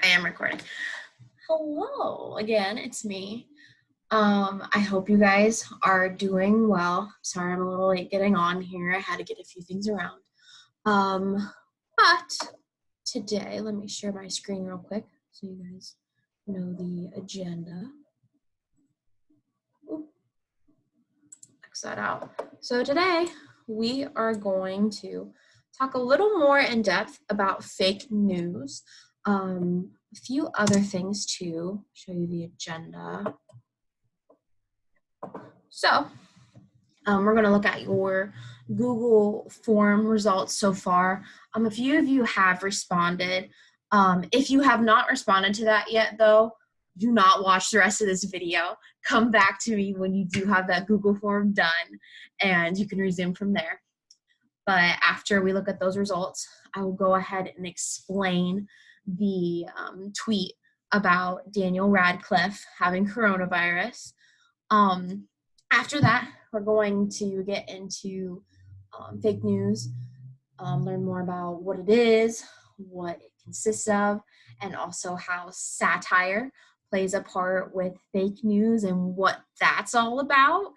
I am recording. Hello again, it's me. I hope you guys are doing well. Sorry I'm a little late getting on here. I had to get a few things around. But today, let me share my screen real quick so you guys know the agenda. Ooh, X that out. So today, we are going to talk a little more in depth about fake news. A few other things to show you the agenda. So we're going to look at your Google form results so far. A few of you have responded. If you have not responded to that yet, though, do not watch the rest of this video. Come back to me when you do have that Google form done, and you can resume from there. But after we look at those results, I will go ahead and explain the tweet about Daniel Radcliffe having coronavirus. After that, we're going to get into fake news, learn more about what it is, what it consists of, and also how satire plays a part with fake news and what that's all about.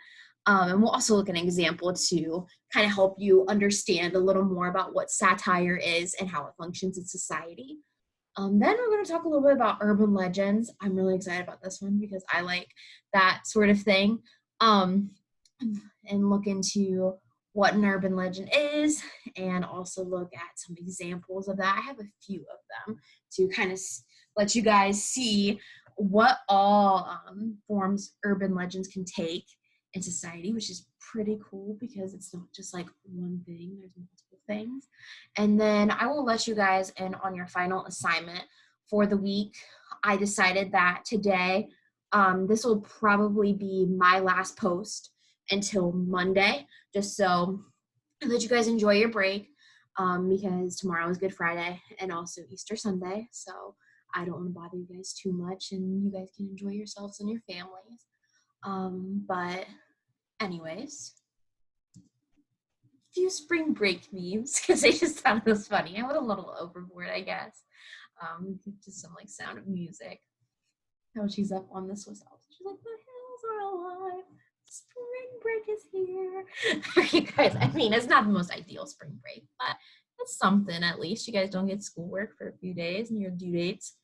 And we'll also look at an example to kind of help you understand a little more about what satire is and how it functions in society. Then we're going to talk a little bit about urban legends. I'm really excited about this one because I like that sort of thing. And look into what an urban legend is and also look at some examples of that. I have a few of them to kind of let you guys see what all forms urban legends can take in society, which is pretty cool because it's not just like one thing, there's multiple things. And then I will let you guys in on your final assignment for the week. I decided that today, this will probably be my last post until Monday, just so that you guys enjoy your break, because tomorrow is Good Friday and also Easter Sunday, so I don't want to bother you guys too much and you guys can enjoy yourselves and your families. But anyways, a few spring break memes because I just thought it was funny. I went a little overboard, I guess. Just some like Sound of Music. How she's up on the Swiss Alps. She's like, the hills are alive. Spring break is here. You guys, I mean, it's not the most ideal spring break, but it's something at least. You guys don't get schoolwork for a few days and your due dates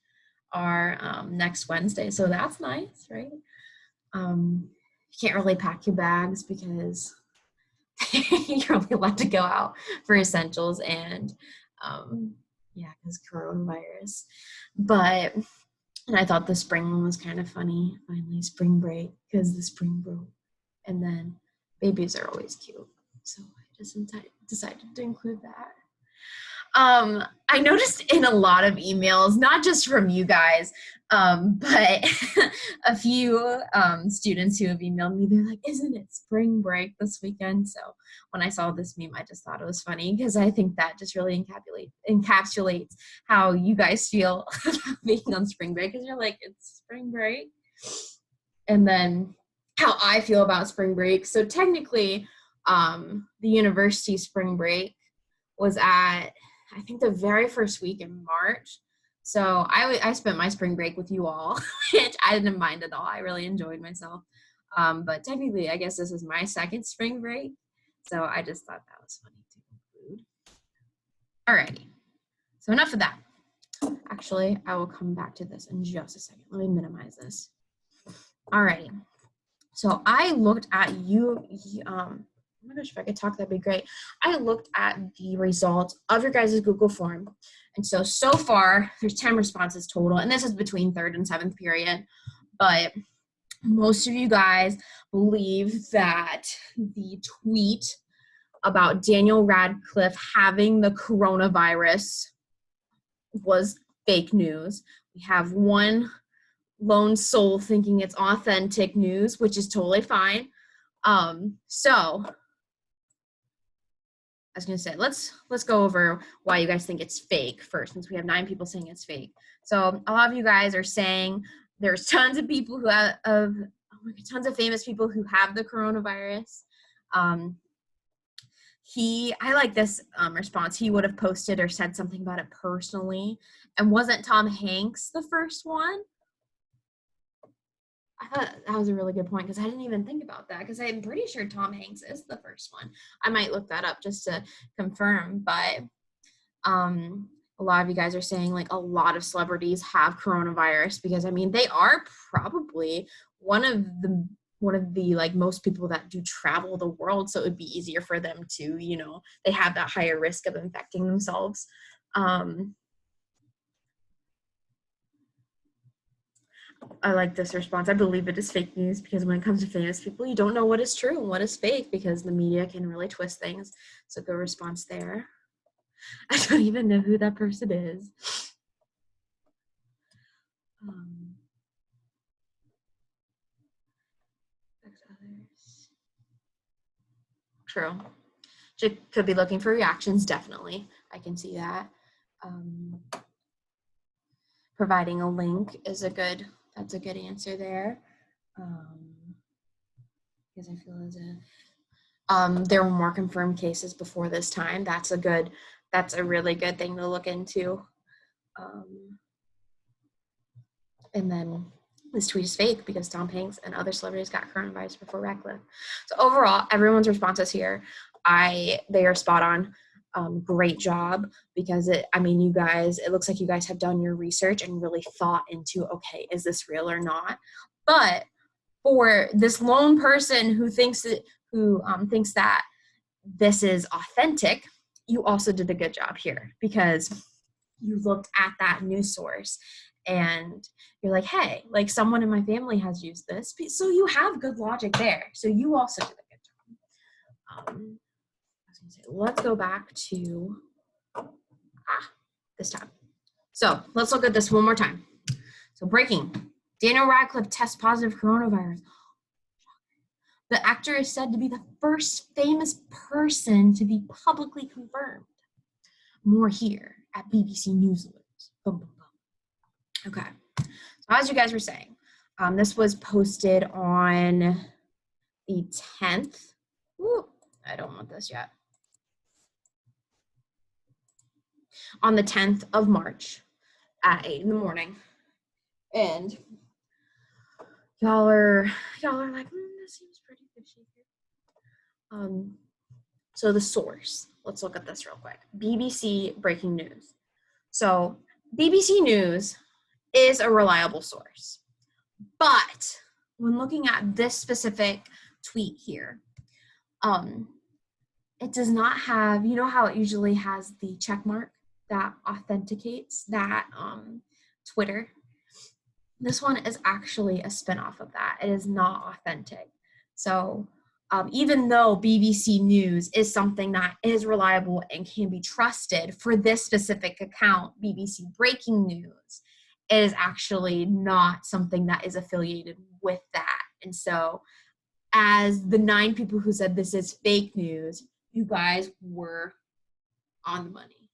are next Wednesday. So that's nice, right? You can't really pack your bags because you're only allowed to go out for essentials and because coronavirus. But and I thought the spring one was kind of funny. Finally, spring break because the spring broke. And then babies are always cute. So I just decided to include that. I noticed in a lot of emails, not just from you guys, but a few students who have emailed me, they're like, isn't it spring break this weekend? So when I saw this meme, I just thought it was funny because I think that just really encapsulates how you guys feel about being on spring break, because you're like, it's spring break. And then how I feel about spring break. So technically, the university spring break was at, I think, the very first week in March. So I spent my spring break with you all, which I didn't mind at all. I really enjoyed myself. But technically, I guess this is my second spring break. So I just thought that was funny to include. Alrighty. So enough of that. Actually, I will come back to this in just a second. Let me minimize this. Alrighty. So I looked at oh my gosh, if I could talk, that'd be great. I looked at the results of your guys' Google form. And so far, there's 10 responses total. And this is between 3rd and 7th period. But most of you guys believe that the tweet about Daniel Radcliffe having the coronavirus was fake news. We have one lone soul thinking it's authentic news, which is totally fine. So I was gonna say, let's go over why you guys think it's fake first, since we have 9 people saying it's fake. So a lot of you guys are saying there's tons of people who have tons of famous people who have the coronavirus. I like this response. He would have posted or said something about it personally. And wasn't Tom Hanks the first one? I thought that was a really good point because I didn't even think about that because I'm pretty sure Tom Hanks is the first one. I might look that up just to confirm, but a lot of you guys are saying like a lot of celebrities have coronavirus because I mean they are probably one of the like most people that do travel the world, so it would be easier for them to, you know, they have that higher risk of infecting themselves. I like this response. I believe it is fake news because when it comes to famous people, you don't know what is true and what is fake because the media can really twist things. So good response there. I don't even know who that person is. True. She could be looking for reactions, definitely. I can see that. Providing a link is that's a good answer there. Because I feel as if there were more confirmed cases before this time. That's a really good thing to look into. And then this tweet is fake because Tom Hanks and other celebrities got coronavirus before Radcliffe. So overall, everyone's responses here, they are spot on. Great job because it looks like you guys have done your research and really thought into, okay, is this real or not? But for this lone person who thinks that this is authentic, you also did a good job here because you looked at that news source and you're like, hey, like someone in my family has used this, so you have good logic there. So you also did a good job. Let's go back to this tab. So let's look at this one more time. So breaking, Daniel Radcliffe tests positive coronavirus. The actor is said to be the first famous person to be publicly confirmed. More here at BBC News Alerts. Boom, boom, boom. Okay. So as you guys were saying, this was posted on the 10th. Ooh, I don't want this yet. On the 10th of March at 8 in the morning. And y'all are like, this seems pretty fishy here. So the source, let's look at this real quick. BBC Breaking News. So BBC News is a reliable source. But when looking at this specific tweet here, it does not have, you know how it usually has the check mark that authenticates that Twitter? This one is actually a spinoff of that. It is not authentic. So even though BBC News is something that is reliable and can be trusted, for this specific account, BBC Breaking News, it is actually not something that is affiliated with that. And so as the 9 people who said this is fake news, you guys were on the money.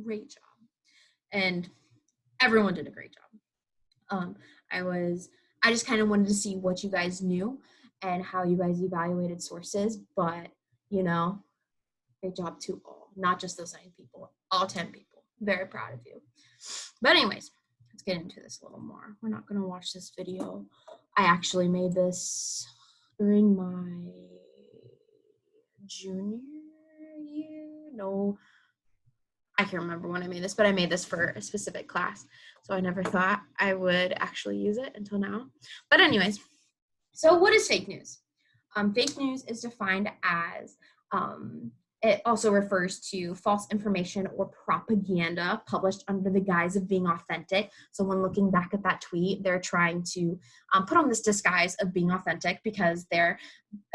Great job. And everyone did a great job. I just kind of wanted to see what you guys knew and how you guys evaluated sources, but you know, great job to all, not just those 9 people, all 10 people. Very proud of you. But anyways, let's get into this a little more. We're not going to watch this video. I actually made this during my junior year. No, I can't remember when I made this, but I made this for a specific class. So I never thought I would actually use it until now. But anyways, so what is fake news? Fake news is defined as, it also refers to false information or propaganda published under the guise of being authentic. So when looking back at that tweet, they're trying to put on this disguise of being authentic because they're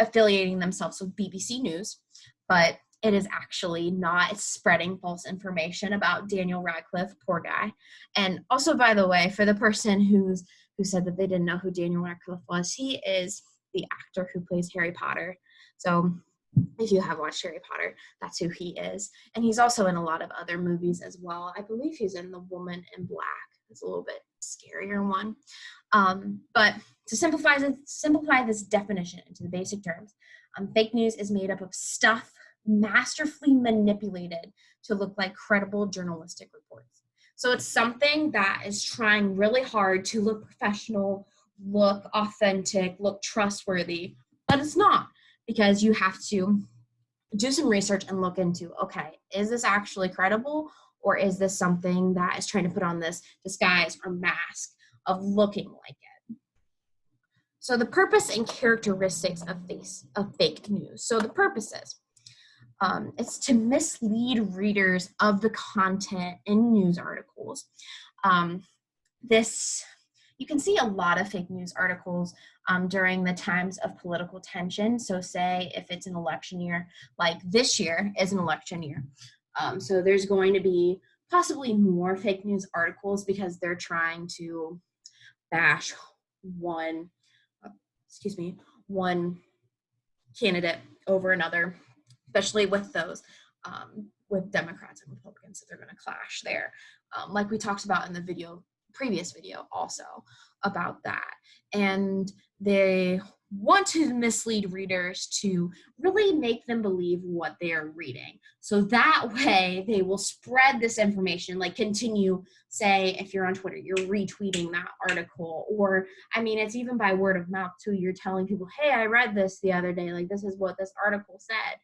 affiliating themselves with BBC News, but it is actually not. It's spreading false information about Daniel Radcliffe, poor guy. And also, by the way, for the person who said that they didn't know who Daniel Radcliffe was, he is the actor who plays Harry Potter. So if you have watched Harry Potter, that's who he is. And he's also in a lot of other movies as well. I believe he's in The Woman in Black. It's a little bit scarier one. But to simplify this definition into the basic terms, fake news is made up of stuff masterfully manipulated to look like credible journalistic reports. So it's something that is trying really hard to look professional, look authentic, look trustworthy, but it's not, because you have to do some research and look into, okay, is this actually credible, or is this something that is trying to put on this disguise or mask of looking like it? So the purpose and characteristics of fake news. So the purposes, it's to mislead readers of the content in news articles. You can see a lot of fake news articles during the times of political tension. So say if it's an election year, like this year is an election year. So there's going to be possibly more fake news articles because they're trying to bash one candidate over another, especially with those, with Democrats and Republicans, that they're going to clash there. Like we talked about in the previous video also about that. And they want to mislead readers to really make them believe what they are reading. So that way they will spread this information, like continue, say, if you're on Twitter, you're retweeting that article, or, I mean, it's even by word of mouth too. You're telling people, hey, I read this the other day, like this is what this article said.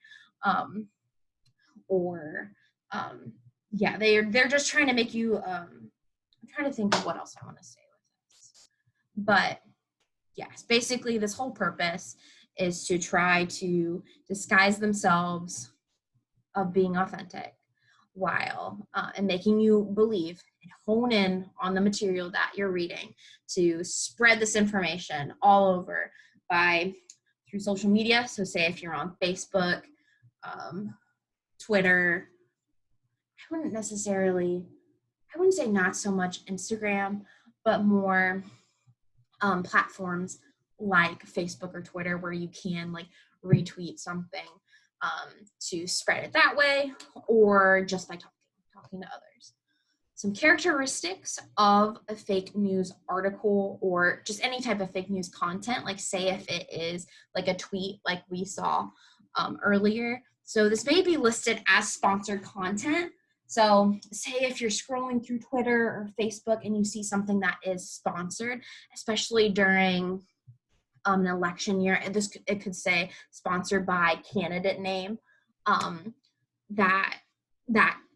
They're just trying to make you, I'm trying to think of what else I want to say with this. But yes, basically this whole purpose is to try to disguise themselves of being authentic while and making you believe and hone in on the material that you're reading, to spread this information all over through social media. So say if you're on Facebook, Twitter, I wouldn't say not so much Instagram, but more platforms like Facebook or Twitter, where you can like retweet something to spread it that way, or just by talking to others. Some characteristics of a fake news article, or just any type of fake news content, like say if it is like a tweet like we saw earlier. So this may be listed as sponsored content. So say if you're scrolling through Twitter or Facebook and you see something that is sponsored, especially during an election year, and it could say sponsored by candidate name, that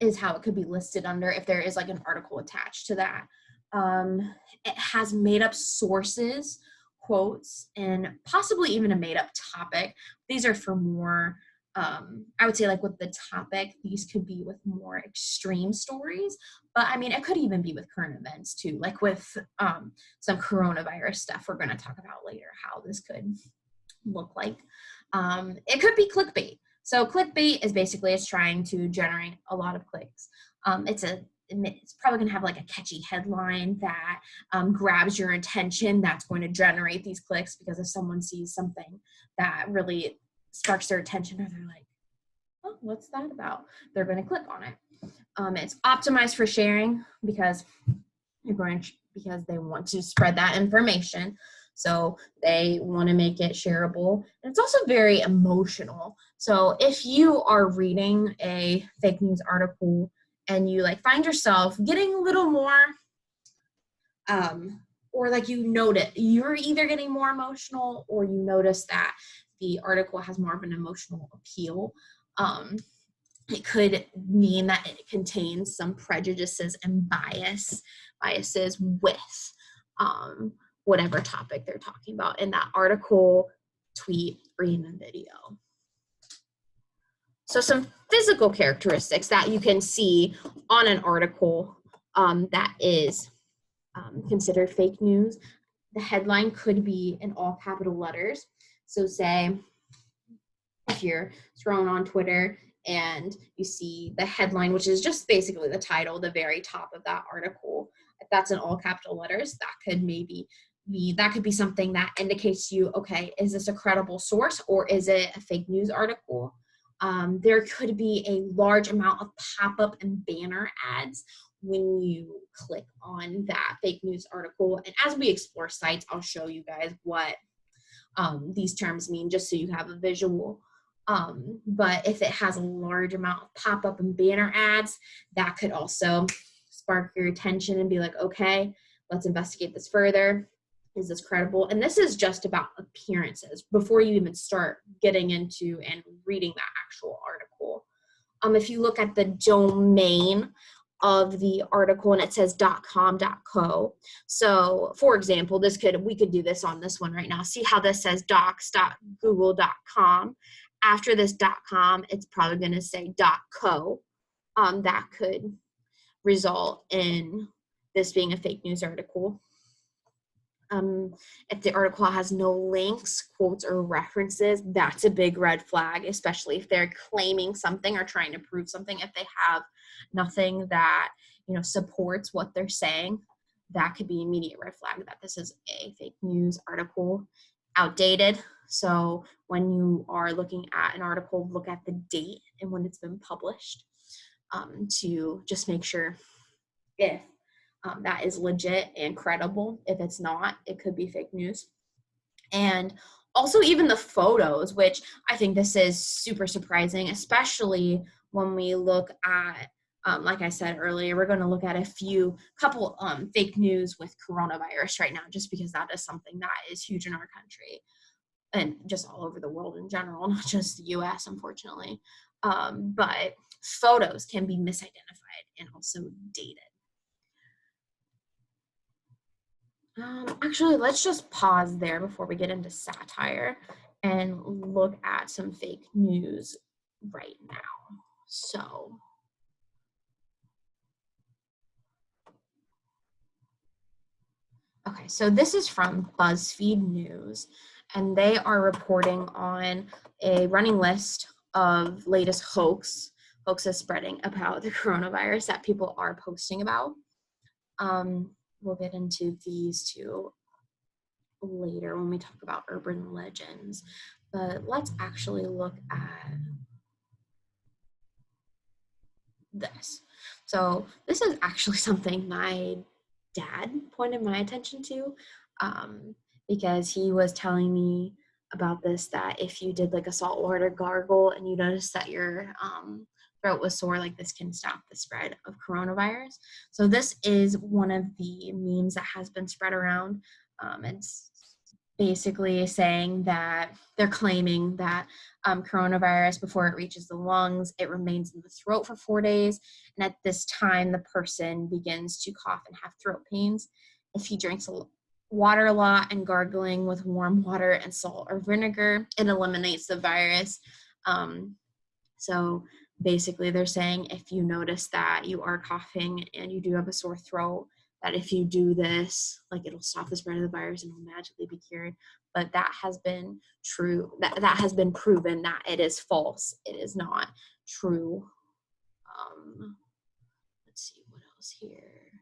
is how it could be listed under if there is like an article attached to that. It has made up sources, quotes, and possibly even a made up topic. These are for more, I would say, like with the topic, these could be with more extreme stories, but I mean, it could even be with current events too, like with some coronavirus stuff we're going to talk about later, how this could look like. It could be clickbait. So clickbait is basically, it's trying to generate a lot of clicks. It's probably going to have like a catchy headline that grabs your attention, that's going to generate these clicks, because if someone sees something that really sparks their attention, or they're like, oh, what's that about? They're going to click on it. It's optimized for sharing because they want to spread that information. So they want to make it shareable. And it's also very emotional. So if you are reading a fake news article and you like find yourself getting a little more, or like you notice, you're either getting more emotional, or you notice that the article has more of an emotional appeal, it could mean that it contains some prejudices and biases with whatever topic they're talking about in that article, tweet, or even video. So some physical characteristics that you can see on an article that is considered fake news. The headline could be in all capital letters. So say if you're scrolling on Twitter and you see the headline, which is just basically the title, the very top of that article, if that's in all capital letters, that could be something that indicates to you, okay, is this a credible source or is it a fake news article? There could be a large amount of pop-up and banner ads when you click on that fake news article. And as we explore sites, I'll show you guys what these terms mean, just so you have a visual. But if it has a large amount of pop-up and banner ads, that could also spark your attention and be like, okay, let's investigate this further. Is this credible? And this is just about appearances before you even start getting into and reading that actual article. If you look at the domain of the article and it says .com.co. So for example, we could do this on this one right now. See how this says docs.google.com. After this .com, it's probably going to say .co. That could result in this being a fake news article. If the article has no links, quotes, or references, that's a big red flag, especially if they're claiming something or trying to prove something. If they have nothing that, supports what they're saying, that could be immediate red flag that this is a fake news article, outdated. So when you are looking at an article, look at the date and when it's been published, to just make sure if that is legit and credible. If it's not, it could be fake news. And also even the photos, which I think this is super surprising, especially when we look at, like I said earlier, we're going to look at couple fake news with coronavirus right now, just because that is something that is huge in our country and just all over the world in general, not just the US, unfortunately. But photos can be misidentified and also dated. Actually, let's just pause there before we get into satire and look at some fake news right now. So, okay, so this is from BuzzFeed News, and they are reporting on a running list of latest hoaxes spreading about the coronavirus that people are posting about. We'll get into these two later when we talk about urban legends, but let's actually look at this. So this is actually something my dad pointed my attention to, because he was telling me about this, that if you did like a saltwater gargle and you noticed that your throat was sore, like this can stop the spread of coronavirus. So this is one of the memes that has been spread around. It's basically saying that they're claiming that coronavirus, before it reaches the lungs, it remains in the throat for 4 days. And at this time, the person begins to cough and have throat pains. If he drinks water a lot and gargling with warm water and salt or vinegar, it eliminates the virus. So basically they're saying if you notice that you are coughing and you do have a sore throat, that if you do this, like it'll stop the spread of the virus and it'll magically be cured. But that has been true. That has been proven that it is false. It is not true. Let's see what else here.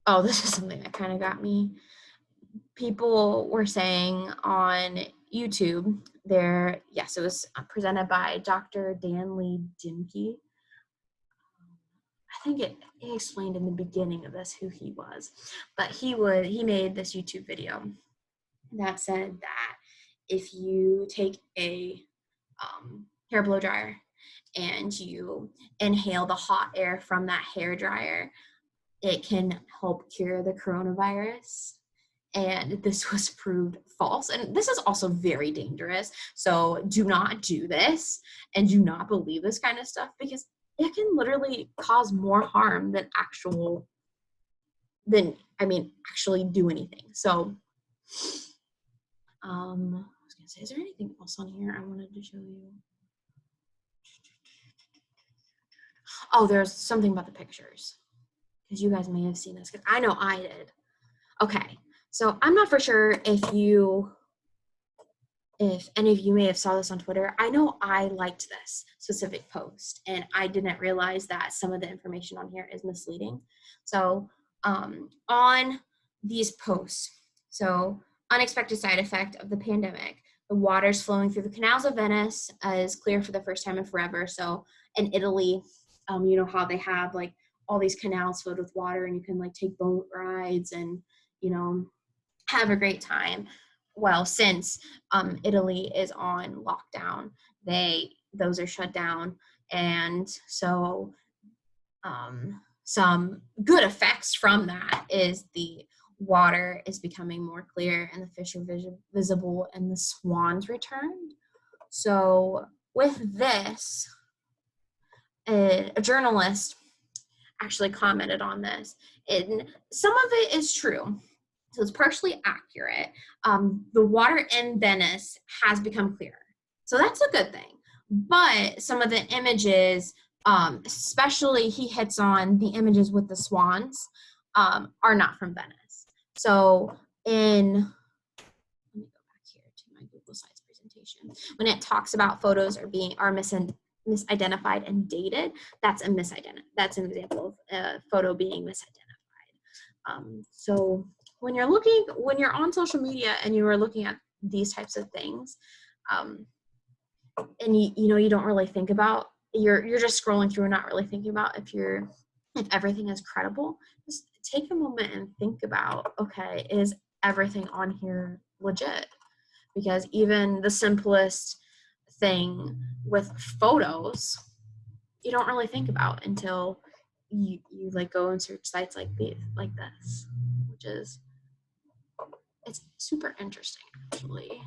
Oh, this is something that kind of got me. People were saying on YouTube there, yes, it was presented by Dr. Dan Lee Dimke. I think it explained in the beginning of this who he was, but he made this YouTube video that said that if you take a hair blow dryer and you inhale the hot air from that hair dryer, it can help cure the coronavirus. And this was proved false. And this is also very dangerous. So do not do this and do not believe this kind of stuff, because it can literally cause more harm than actually do anything. So, I was gonna say, is there anything else on here I wanted to show you? Oh, there's something about the pictures, because you guys may have seen this, because I know I did. Okay, so I'm not for sure if any of you may have saw this on Twitter. I know I liked this specific post, and I didn't realize that some of the information on here is misleading. So on these posts, so unexpected side effect of the pandemic, the waters flowing through the canals of Venice is clear for the first time in forever. So in Italy, you know how they have like all these canals filled with water, and you can like take boat rides and, you know, have a great time. well, since Italy is on lockdown, those are shut down, and so some good effects from that is the water is becoming more clear and the fish are visible and the swans returned. So with this, a journalist actually commented on this, and some of it is true. So it's partially accurate. The water in Venice has become clearer. So that's a good thing. But some of the images, especially he hits on the images with the swans, are not from Venice. So let me go back here to my Google Slides presentation. When it talks about photos are misidentified and dated, that's an example of a photo being misidentified. So when you're on social media and you are looking at these types of things, and you don't really think about, you're just scrolling through and not really thinking about if everything is credible. Just take a moment and think about, okay, is everything on here legit? Because even the simplest thing with photos, you don't really think about until you like go and search sites like this, which is, it's super interesting actually.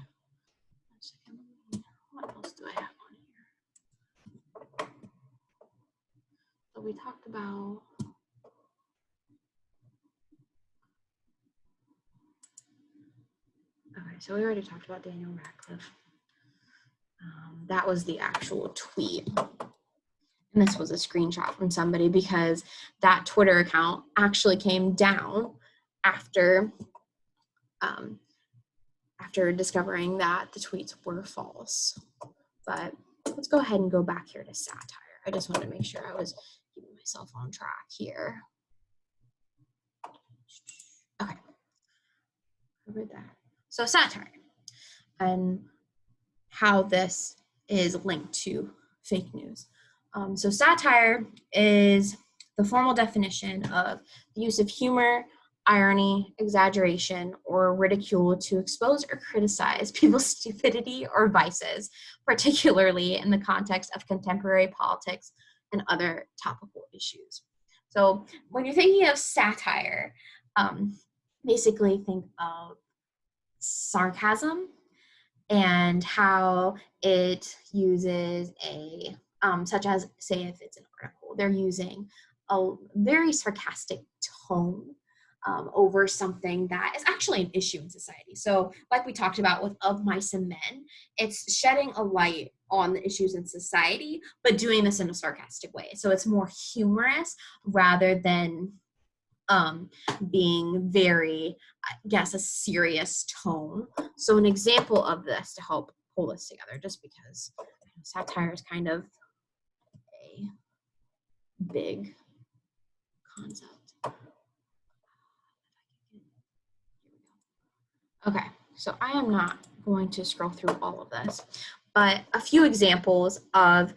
What else do I have on here? So we talked about, okay, so we already talked about Daniel Radcliffe. That was the actual tweet. And this was a screenshot from somebody because that Twitter account actually came down after discovering that the tweets were false. But let's go ahead and go back here to satire. I just wanted to make sure I was keeping myself on track here. Okay, covered that. So satire and how this is linked to fake news. So satire is the formal definition of the use of humor, irony, exaggeration, or ridicule to expose or criticize people's stupidity or vices, particularly in the context of contemporary politics and other topical issues. So when you're thinking of satire, basically think of sarcasm and how it uses such as, say, if it's an article, they're using a very sarcastic tone over something that is actually an issue in society. So like we talked about with Of Mice and Men, it's shedding a light on the issues in society, but doing this in a sarcastic way. So it's more humorous rather than being very, I guess, a serious tone. So an example of this to help pull this together, just because satire is kind of a big concept. Okay, so I am not going to scroll through all of this, but a few examples of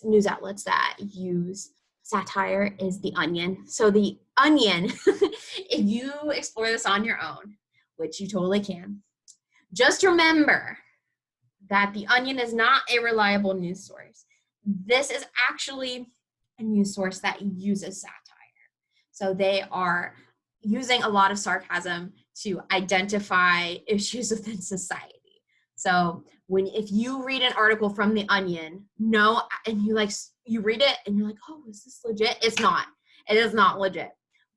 news outlets that use satire is The Onion. So The Onion, if you explore this on your own, which you totally can, just remember that The Onion is not a reliable news source. This is actually a news source that uses satire. So they are using a lot of sarcasm to identify issues within society. So if you read an article from The Onion, and you read it and you're like, oh, is this legit? It's not. It is not legit.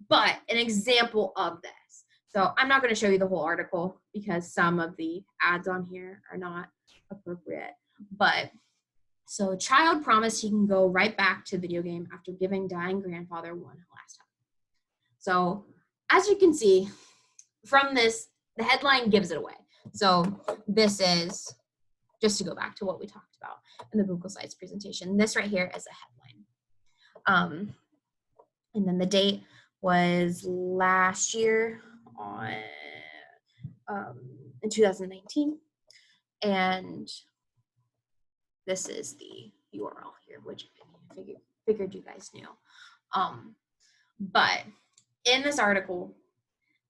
But an example of this. So I'm not going to show you the whole article because some of the ads on here are not appropriate. But so a child promised he can go right back to video game after giving dying grandfather one last time. So as you can see from this, the headline gives it away. So this is, just to go back to what we talked about in the Google Slides presentation, this right here is a headline. And then the date was last year in 2019. And this is the URL here, which I figured you guys knew. But in this article,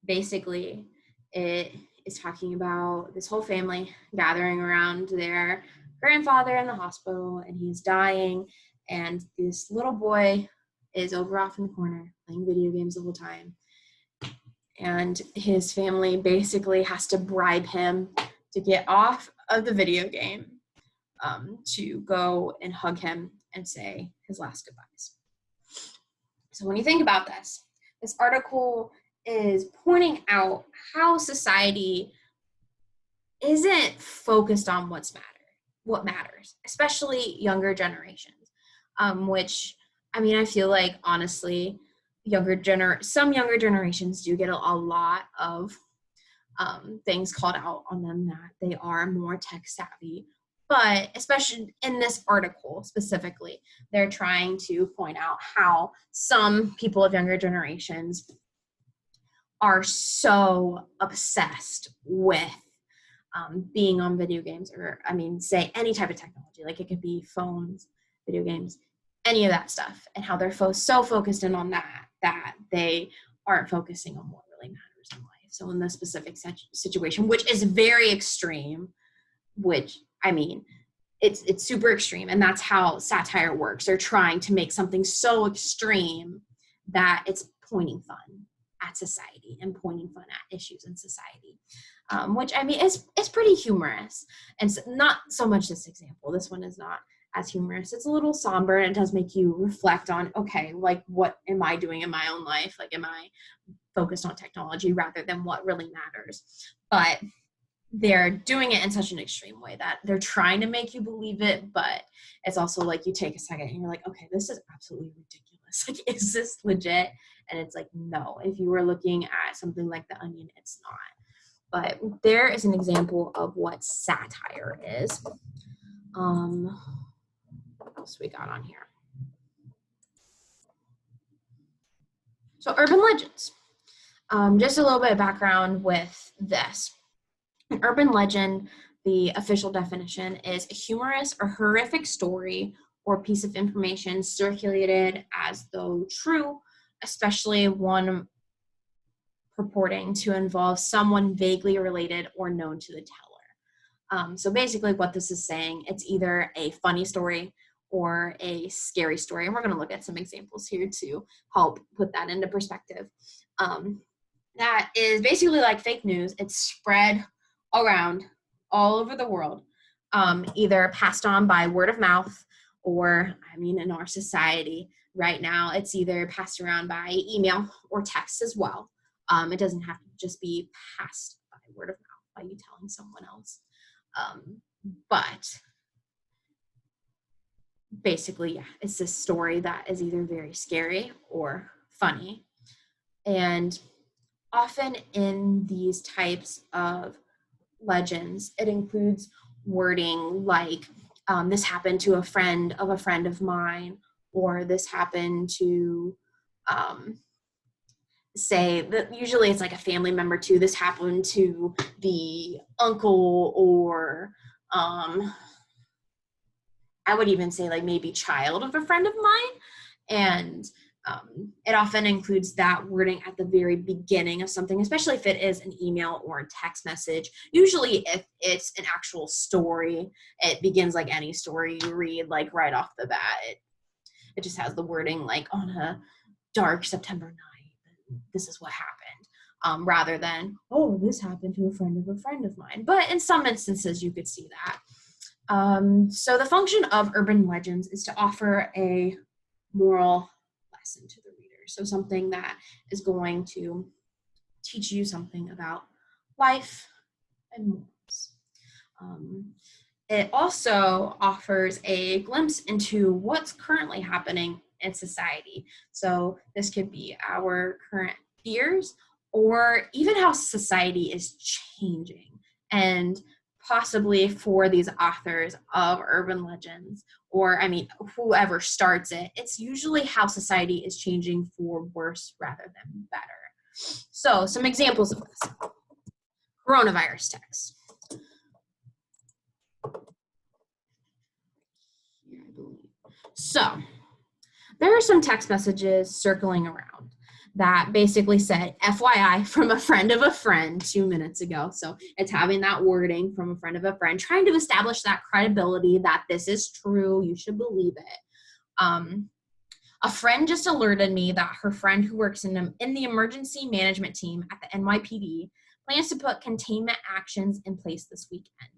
basically, it is talking about this whole family gathering around their grandfather in the hospital, and he's dying, and this little boy is over off in the corner playing video games the whole time. And his family basically has to bribe him to get off of the video game to go and hug him and say his last goodbyes. So when you think about this article is pointing out how society isn't focused on what matters, especially younger generations, which, I mean, I feel like, honestly, some younger generations do get a lot of things called out on them that they are more tech savvy. But especially in this article specifically, they're trying to point out how some people of younger generations are so obsessed with being on video games, or, I mean, say any type of technology, like it could be phones, video games, any of that stuff, and how they're so focused in on that they aren't focusing on what really matters in life. So in this specific situation, which is very extreme, which, I mean, it's super extreme, and that's how satire works. They're trying to make something so extreme that it's pointing fun at society and pointing fun at issues in society, which, I mean, is pretty humorous. And so, not so much this example. This one is not as humorous. It's a little somber, and it does make you reflect on, okay, like, what am I doing in my own life? Like, am I focused on technology rather than what really matters? But they're doing it in such an extreme way that they're trying to make you believe it, but it's also like you take a second and you're like, okay, this is absolutely ridiculous. Like, is this legit? And it's like, no. If you were looking at something like The Onion, it's not. But there is an example of what satire is. What else we got on here? So urban legends. Just a little bit of background with this. An urban legend, the official definition, is a humorous or horrific story or piece of information circulated as though true, especially one purporting to involve someone vaguely related or known to the teller. So basically what this is saying, it's either a funny story or a scary story. And we're going to look at some examples here to help put that into perspective. That is basically like fake news. It's spread around all over the world, either passed on by word of mouth, or, I mean, in our society right now, it's either passed around by email or text as well. It doesn't have to just be passed by word of mouth by you telling someone else. But basically, yeah, it's this story that is either very scary or funny. And often in these types of legends, it includes wording like, this happened to a friend of mine, or this happened to, say that usually it's like a family member too. This happened to the uncle, or I would even say like maybe child of a friend of mine. And it often includes that wording at the very beginning of something, especially if it is an email or a text message. Usually if it's an actual story, it begins like any story you read, like right off the bat. It just has the wording like, on a dark September night, this is what happened, rather than, oh, this happened to a friend of mine. But in some instances, you could see that. So the function of urban legends is to offer a moral lesson to the reader. So something that is going to teach you something about life and morals. It also offers a glimpse into what's currently happening in society. So this could be our current fears, or even how society is changing. And possibly for these authors of urban legends, or, I mean, whoever starts it, it's usually how society is changing for worse rather than better. So some examples of this. Coronavirus text. So there are some text messages circling around that basically said, FYI, from a friend of a friend 2 minutes ago. So it's having that wording from a friend of a friend, trying to establish that credibility that this is true, you should believe it. A friend just alerted me that her friend who works in the emergency management team at the NYPD plans to put containment actions in place this weekend.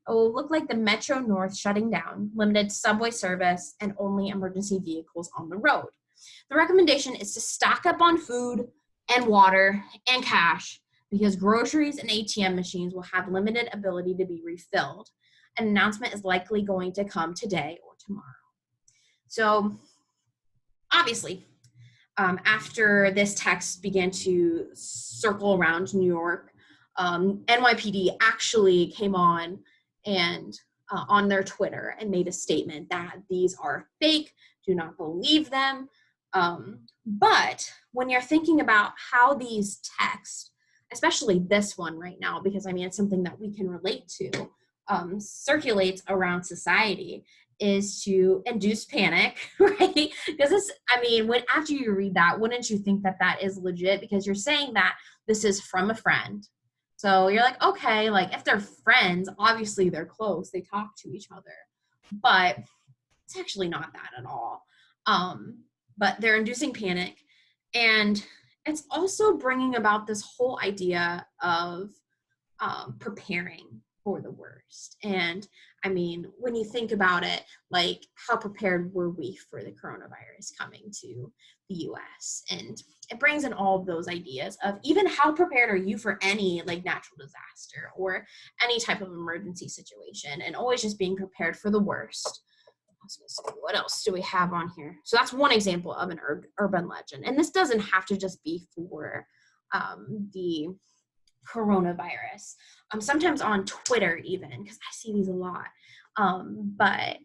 It will look like the Metro North shutting down, limited subway service, and only emergency vehicles on the road. The recommendation is to stock up on food and water and cash because groceries and ATM machines will have limited ability to be refilled. An announcement is likely going to come today or tomorrow. So obviously, after this text began to circle around New York, NYPD actually came on and on their Twitter and made a statement that these are fake, do not believe them. But when you're thinking about how these texts, especially this one right now, because I mean, it's something that we can relate to, circulates around society, is to induce panic, right? Because this, I mean, when after you read that, wouldn't you think that that is legit? Because you're saying that this is from a friend. So you're like, okay, like if they're friends, obviously they're close, they talk to each other. But it's actually not that at all. But they're inducing panic. And it's also bringing about this whole idea of preparing for the worst. And I mean, when you think about it, like how prepared were we for the coronavirus coming to the US? And it brings in all of those ideas of even how prepared are you for any like natural disaster or any type of emergency situation, and always just being prepared for the worst. What else do we have on here? So that's one example of an urban legend. And this doesn't have to just be for the coronavirus. Sometimes on Twitter even, because I see these a lot. But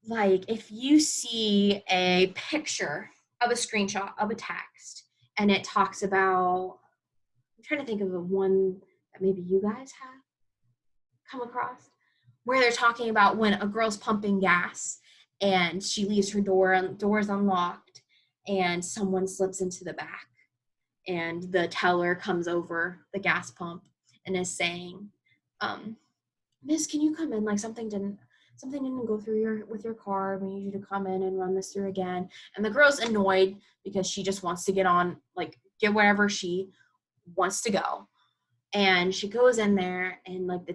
like if you see a picture of a screenshot of a text and it talks about, I'm trying to think of a one that maybe you guys have come across, where they're talking about when a girl's pumping gas and she leaves her doors unlocked and someone slips into the back and the teller comes over the gas pump and is saying, Miss, can you come in? Like something didn't go through with your car. We need you to come in and run this through again. And the girl's annoyed because she just wants to get wherever she wants to go. And she goes in there and like the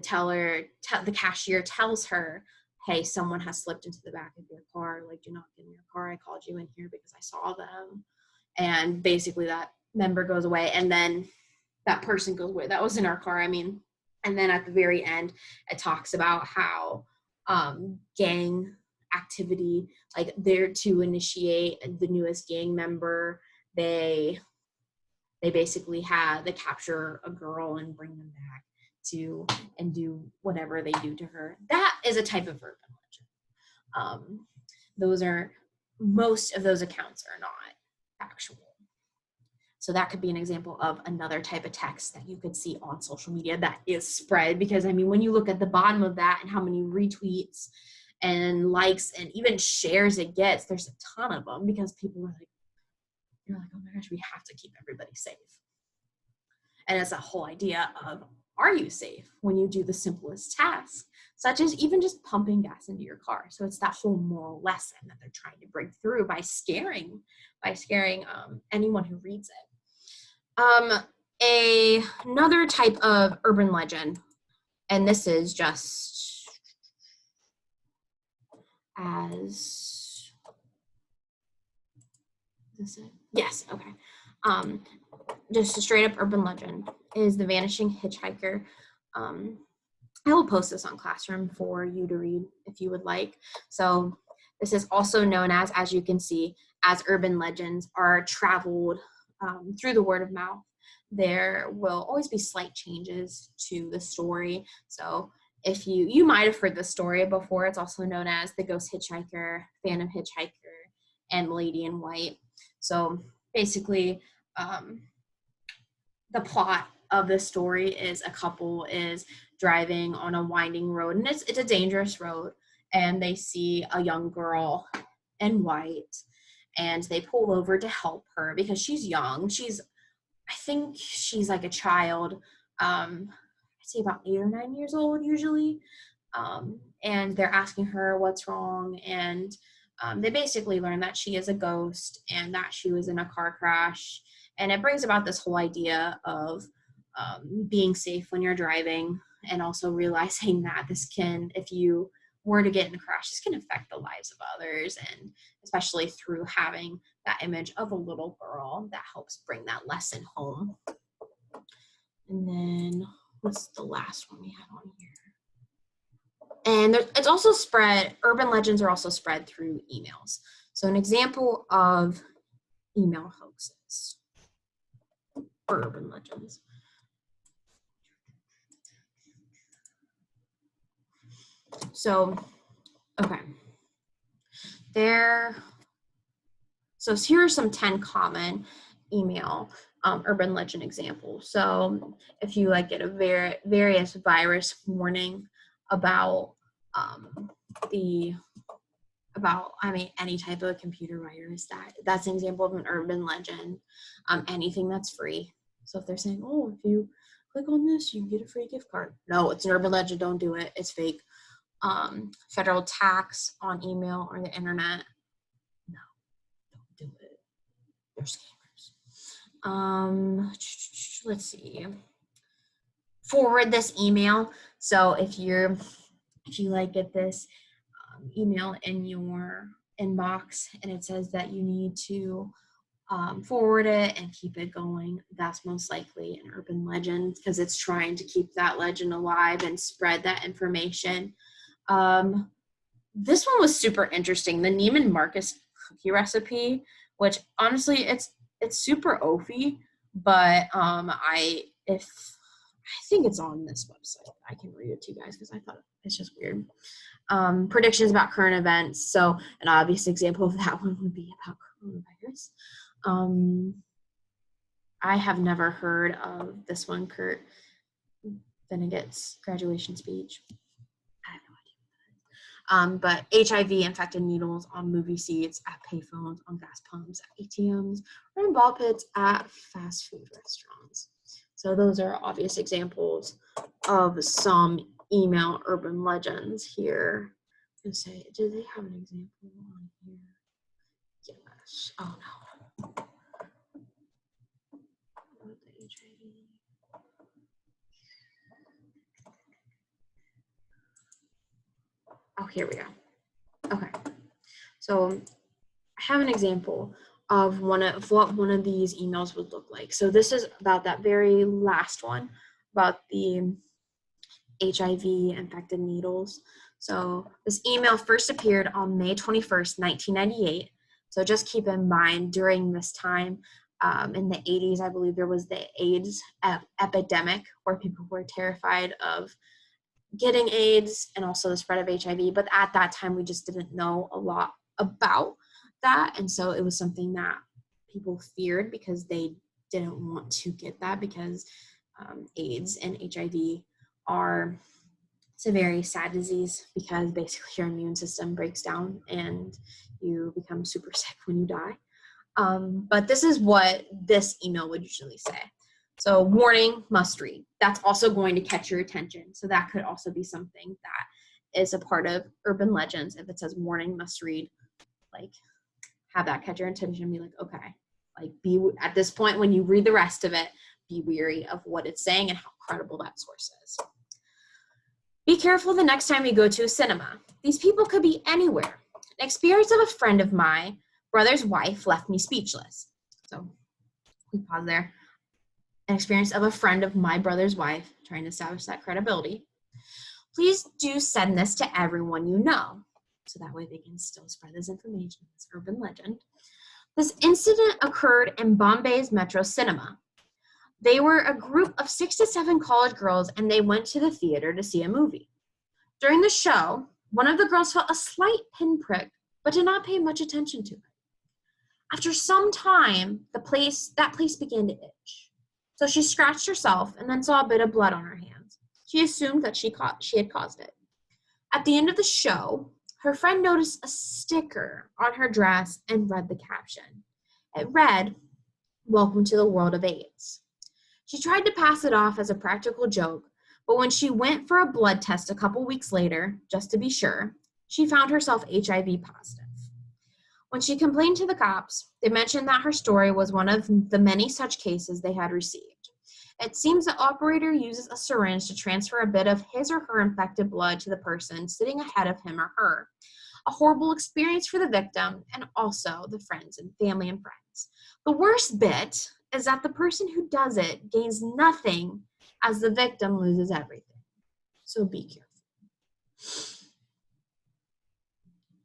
cashier tells her, hey, someone has slipped into the back of your car. Like, do not get in your car. I called you in here because I saw them. And basically that member goes away and then that person goes away. That was in our car. I mean, and then at the very end, it talks about how gang activity, like they're to initiate the newest gang member. They basically they capture a girl and bring them back and do whatever they do to her. That is a type of urban legend. Most of those accounts are not actual. So that could be an example of another type of text that you could see on social media that is spread, because I mean, when you look at the bottom of that and how many retweets and likes and even shares it gets, there's a ton of them because people are like, you're like, oh my gosh, we have to keep everybody safe. And it's a whole idea of, are you safe when you do the simplest task, such as even just pumping gas into your car? So it's that whole moral lesson that they're trying to break through by scaring anyone who reads it. Another type of urban legend, and this is just as, is this it? Yes, okay. Just a straight up urban legend is the vanishing hitchhiker. I will post this on Classroom for you to read if you would like. So this is also known as you can see, as urban legends are traveled through the word of mouth. There will always be slight changes to the story. So if you might have heard this story before, it's also known as the Ghost Hitchhiker, Phantom Hitchhiker, and Lady in White. So basically, the plot of the story is a couple is driving on a winding road, and it's a dangerous road, and they see a young girl in white, and they pull over to help her because she's young. I think she's like a child, I'd say about 8 or 9 years old usually. And they're asking her what's wrong, and they basically learn that she is a ghost and that she was in a car crash. And it brings about this whole idea of being safe when you're driving, and also realizing that if you were to get in a crash, this can affect the lives of others, and especially through having that image of a little girl, that helps bring that lesson home. And then what's the last one we had on here? And it's also spread, urban legends are also spread through emails. So an example of email hoaxes or urban legends. So, okay. So here are some 10 common email urban legend examples. So if you like get a various virus warning about any type of computer virus, that's an example of an urban legend. Anything that's free. So if they're saying, oh, if you click on this, you get a free gift card. No, it's an urban legend. Don't do it. It's fake. Federal tax on email or the internet. No, don't do it. They're scammers. Let's see. Forward this email. So if you like get this email in your inbox and it says that you need to forward it and keep it going, that's most likely an urban legend, because it's trying to keep that legend alive and spread that information. This one was super interesting. The Neiman Marcus cookie recipe, which honestly it's super oafy, but I think it's on this website. I can read it to you guys because I thought it's just weird. Predictions about current events. So an obvious example of that one would be about coronavirus. I have never heard of this one, Kurt Vonnegut's graduation speech. I have no idea what that is. But HIV infected needles on movie seats, at payphones, on gas pumps, at ATMs, or in ball pits at fast food restaurants. So those are obvious examples of some email urban legends here. And say, do they have an example on here? Yes. Oh no. Oh, here we go. Okay. So I have an example of what one of these emails would look like. So this is about that very last one, about the HIV infected needles. So this email first appeared on May 21st, 1998. So just keep in mind, during this time, in the 80s, I believe there was the AIDS epidemic, where people were terrified of getting AIDS and also the spread of HIV. But at that time, we just didn't know a lot about that. And so it was something that people feared because they didn't want to get that, because AIDS and HIV it's a very sad disease, because basically your immune system breaks down and you become super sick when you die. But this is what this email would usually say. So warning, must read. That's also going to catch your attention. So that could also be something that is a part of urban legends. If it says warning, must read, like have that catch your attention and be like, okay, like at this point when you read the rest of it, be weary of what it's saying and how credible that source is. Be careful the next time you go to a cinema. These people could be anywhere. An experience of a friend of my brother's wife left me speechless. So we pause there. An experience of a friend of my brother's wife, trying to establish that credibility. Please do send this to everyone you know, so that way they can still spread this information, this urban legend. This incident occurred in Bombay's Metro Cinema. They were a group of 6 to 7 college girls, and they went to the theater to see a movie. During the show, one of the girls felt a slight pinprick, but did not pay much attention to it. After some time, that place began to itch. So she scratched herself and then saw a bit of blood on her hands. She assumed that she had caused it. At the end of the show, her friend noticed a sticker on her dress and read the caption. It read, "Welcome to the world of AIDS." She tried to pass it off as a practical joke, but when she went for a blood test a couple weeks later, just to be sure, she found herself HIV positive. When she complained to the cops, they mentioned that her story was one of the many such cases they had received. It seems the operator uses a syringe to transfer a bit of his or her infected blood to the person sitting ahead of him or her. A horrible experience for the victim and also the friends and family and friends. The worst bit is that the person who does it gains nothing as the victim loses everything. So be careful.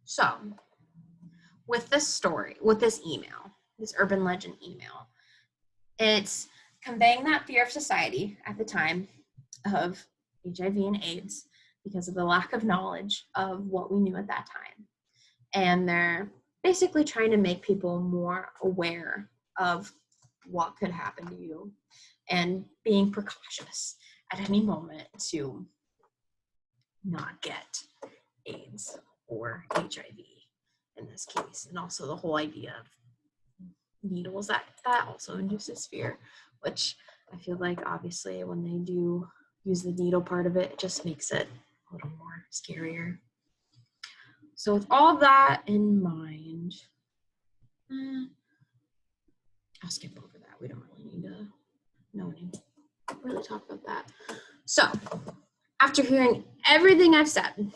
So, with this story, with this email, this urban legend email, it's conveying that fear of society at the time of HIV and AIDS because of the lack of knowledge of what we knew at that time. And they're basically trying to make people more aware of what could happen to you and being precautious at any moment to not get AIDS or HIV in this case. And also the whole idea of needles, that also induces fear, which I feel like obviously when they do use the needle part of it, it just makes it a little more scarier. So with all that in mind, I'll skip over that. We don't really need to really talk about that. So after hearing everything I've said,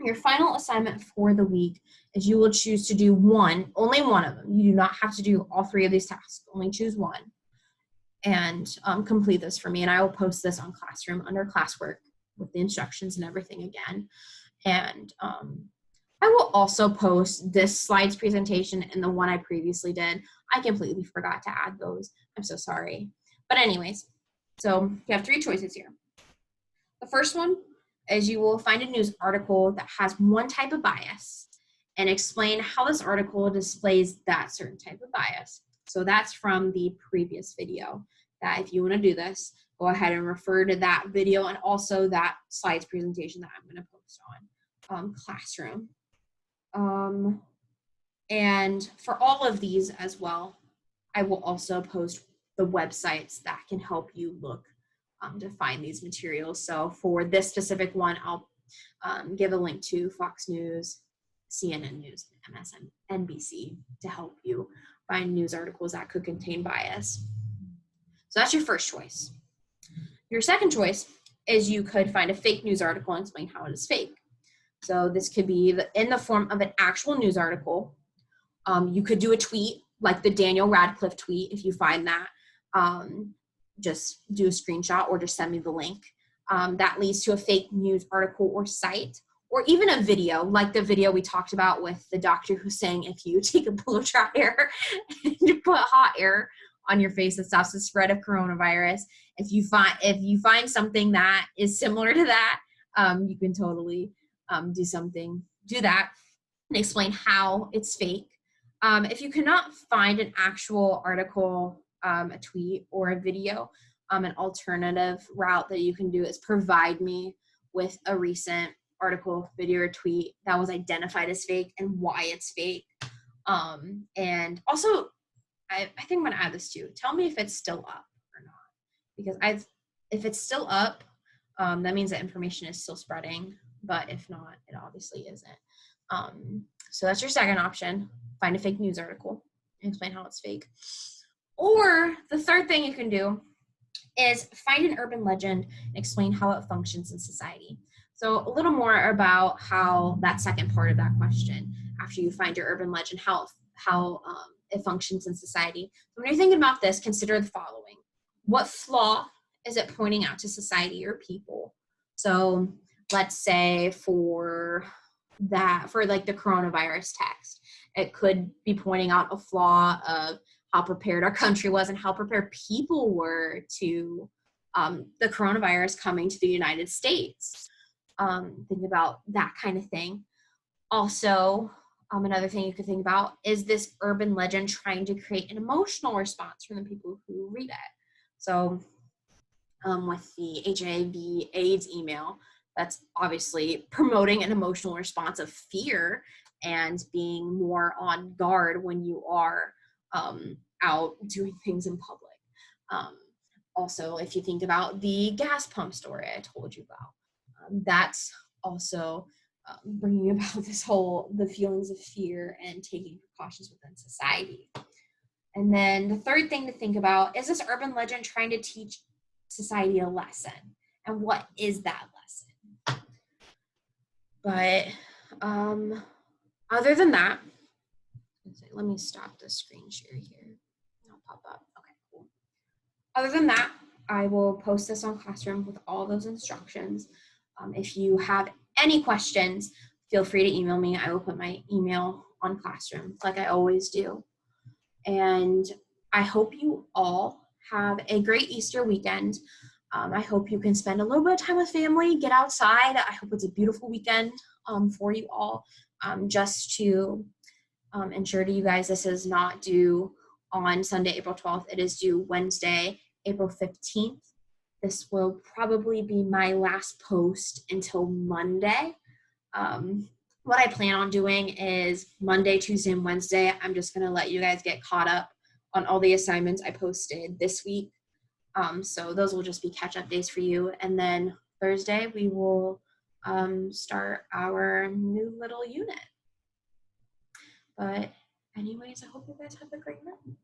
your final assignment for the week is you will choose to do only one of them. You do not have to do all 3 of these tasks. Only choose one and complete this for me. And I will post this on Classroom under classwork with the instructions and everything again. And I will also post this slides presentation and the one I previously did. I completely forgot to add those. I'm so sorry. But anyways, so you have 3 choices here. The first one is you will find a news article that has one type of bias and explain how this article displays that certain type of bias. So that's from the previous video. That if you want to do this, go ahead and refer to that video and also that slides presentation that I'm going to post on Classroom. And for all of these as well, I will also post the websites that can help you look to find these materials. So for this specific one, I'll give a link to Fox News, CNN News, MSNBC to help you find news articles that could contain bias. So that's your first choice. Your second choice is you could find a fake news article and explain how it is fake. So this could be in the form of an actual news article. You could do a tweet, like the Daniel Radcliffe tweet, if you find that. Just do a screenshot or just send me the link. That leads to a fake news article or site, or even a video, like the video we talked about with the doctor who's saying if you take a blow dryer and you put hot air on your face, it stops the spread of coronavirus. If you find something that is similar to that, you can totally do that and explain how it's fake. If you cannot find an actual article, a tweet, or a video, an alternative route that you can do is provide me with a recent article, video, or tweet that was identified as fake and why it's fake. And also, I think I'm going to add this too. Tell me if it's still up or not. Because if it's still up, that means that information is still spreading. But if not, it obviously isn't. So that's your second option. Find a fake news article and explain how it's fake. Or the third thing you can do is find an urban legend and explain how it functions in society. So a little more about how that second part of that question, after you find your urban legend, how it functions in society. So when you're thinking about this, consider the following. What flaw is it pointing out to society or people? So let's say for like the coronavirus text, it could be pointing out a flaw of how prepared our country was and how prepared people were to the coronavirus coming to the United States. Think about that kind of thing. Also, another thing you could think about is this urban legend trying to create an emotional response from the people who read it. So with the HIV/AIDS email, that's obviously promoting an emotional response of fear and being more on guard when you are out doing things in public. Um, Also, if you think about the gas pump story I told you about, that's also bringing about the feelings of fear and taking precautions within society. And then the third thing to think about is this urban legend trying to teach society a lesson? And what is that lesson? But other than that, let me stop the screen share here. It'll pop up. Okay, cool. Other than that, I will post this on Classroom with all those instructions. If you have any questions, feel free to email me. I will put my email on Classroom like I always do. And I hope you all have a great Easter weekend. I hope you can spend a little bit of time with family, get outside. I hope it's a beautiful weekend for you all. Just to ensure to you guys, this is not due on Sunday, April 12th. It is due Wednesday, April 15th. This will probably be my last post until Monday. What I plan on doing is Monday, Tuesday, and Wednesday, I'm just going to let you guys get caught up on all the assignments I posted this week. So those will just be catch-up days for you. And then Thursday, we will start our new little unit. But anyways, I hope you guys have a great night.